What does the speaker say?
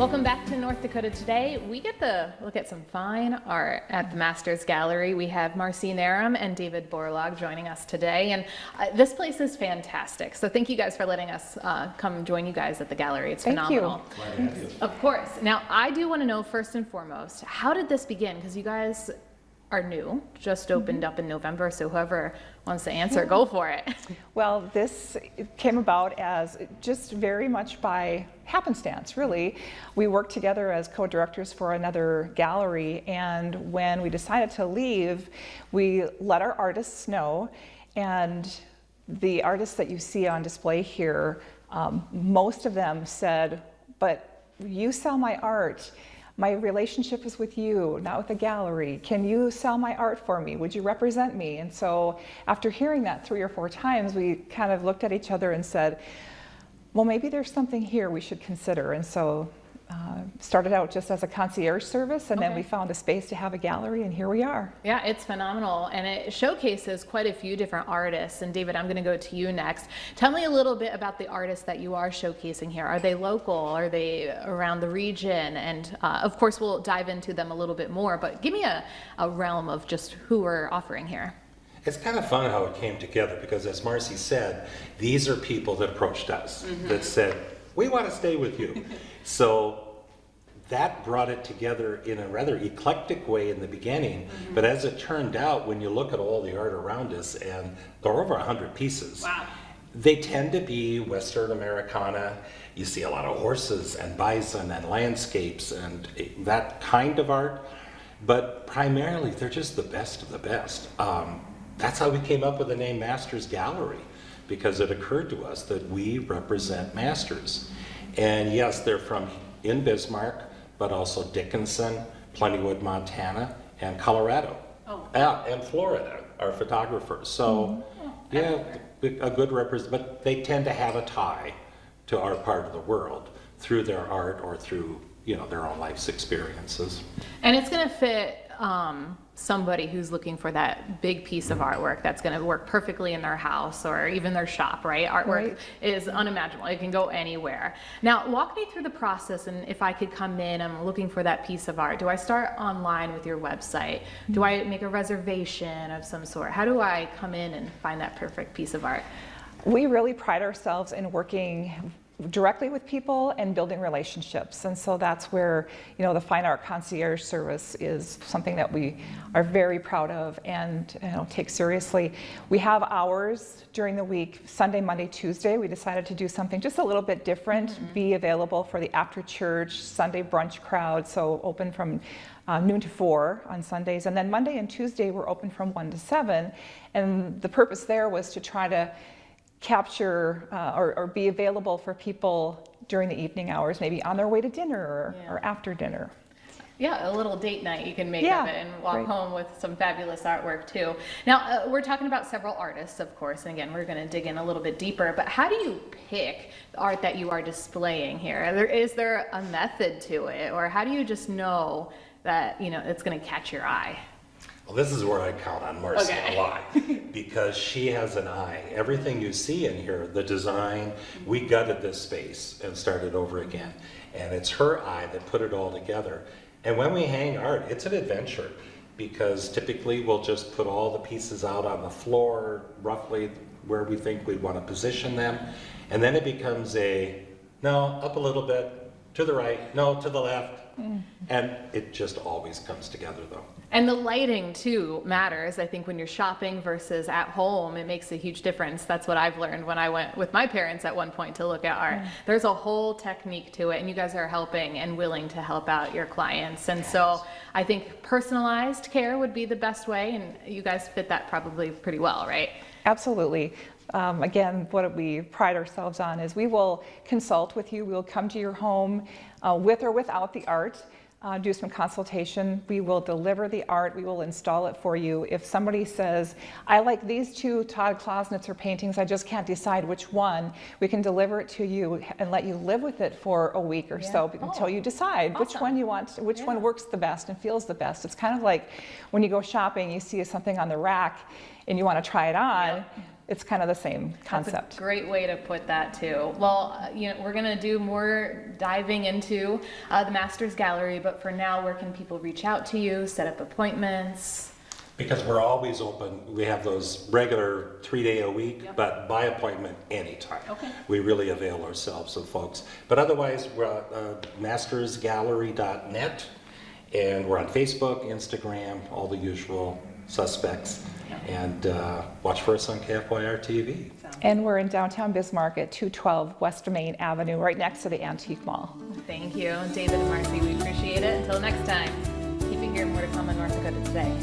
Welcome back to North Dakota Today. We get to look at some fine art at the Masters Gallery. We have Marcy Narum and David Borlaug joining us today, and this place is fantastic. So thank you guys for letting us come join you guys at the gallery. It's phenomenal. Thank you. Of course. Now, I do want to know first and foremost, how did this begin? Because you guys are new, just opened up in November, so whoever wants to answer, go for it. Well, this came about as just very much by happenstance, really. We worked together as co-directors for another gallery, and when we decided to leave, we let our artists know, and the artists that you see on display here, most of them said, but you sell my art. My relationship is with you, not with the gallery. Can you sell my art for me? Would you represent me? And so after hearing that 3 or 4 times, we kind of looked at each other and said, well, maybe there's something here we should consider. And so started out just as a concierge service, and then we found a space to have a gallery, and here we are. Yeah, it's phenomenal, and it showcases quite a few different artists. And David, I'm going to go to you next. Tell me a little bit about the artists that you are showcasing here. Are they local? Are they around the region? And of course, we'll dive into them a little bit more, but give me a realm of just who we're offering here. It's kind of fun how it came together, because as Marcy said, these are people that approached us, that said, we want to stay with you. So that brought it together in a rather eclectic way in the beginning, but as it turned out, when you look at all the art around us, and there are over 100 pieces, they tend to be Western Americana. You see a lot of horses and bison and landscapes and that kind of art, but primarily they're just the best of the best. That's how we came up with the name Masters Gallery, because it occurred to us that we represent masters. And yes, they're from in Bismarck, but also Dickinson, Plentywood, Montana, and Colorado. And Florida are photographers. So yeah, a good but they tend to have a tie to our part of the world through their art or through, you know, their own life's experiences. And it's going to fit somebody who's looking for that big piece of artwork that's going to work perfectly in their house or even their shop, right? Artwork is unimaginable. It can go anywhere. Now, walk me through the process, and if I could come in, I'm looking for that piece of art. Do I start online with your website? Do I make a reservation of some sort? How do I come in and find that perfect piece of art? We really pride ourselves in working directly with people and building relationships, and so that's where, you know, the fine art concierge service is something that we are very proud of and, you know, take seriously. We have hours during the week, Sunday, Monday, Tuesday. We decided to do something just a little bit different, be available for the after church Sunday brunch crowd, so open from noon to 4 on Sundays, and then Monday and Tuesday we're open from 1 to 7, and the purpose there was to try to capture or be available for people during the evening hours, maybe on their way to dinner or after dinner. Yeah, a little date night you can make of it and walk home with some fabulous artwork too. Now, we're talking about several artists, of course, and again, we're going to dig in a little bit deeper, but how do you pick the art that you are displaying here? Is there a method to it, or how do you just know that, you know, it's going to catch your eye? Well, this is where I count on Marcy a lot, because she has an eye. Everything you see in here, the design, we gutted this space and started over again. And it's her eye that put it all together. And when we hang art, it's an adventure, because typically we'll just put all the pieces out on the floor, roughly where we think we'd want to position them. And then it becomes no, up a little bit, to the right, no, to the left. And it just always comes together though. And the lighting too matters. I think when you're shopping versus at home, it makes a huge difference. That's what I've learned when I went with my parents at one point to look at art. There's a whole technique to it, and you guys are helping and willing to help out your clients. And so I think personalized care would be the best way, and you guys fit that probably pretty well, right? Absolutely. Again, what we pride ourselves on is we will consult with you. We will come to your home with or without the art, do some consultation. We will deliver the art. We will install it for you. If somebody says, I like these 2 Todd Klausnitzer paintings, I just can't decide which one, we can deliver it to you and let you live with it for a week or so until you decide which one you want, which one works the best and feels the best. It's kind of like when you go shopping, you see something on the rack and you want to try it on. it's kind of the same That's concept. a great way to put that too. Well, we're gonna do more diving into the Masters Gallery, but for now, where can people reach out to you, set up appointments? Because we're always open. We have those regular 3-day a week, but by appointment anytime. Okay. We really avail ourselves of folks. But otherwise, we're mastersgallery.net, and we're on Facebook, Instagram, all the usual suspects. And watch for us on KFYR TV. And we're in downtown Bismarck at 212 West Main Avenue, right next to the Antique Mall. Thank you, David and Marcy. We appreciate it. Until next time, keep it here. More to come on North Dakota Today.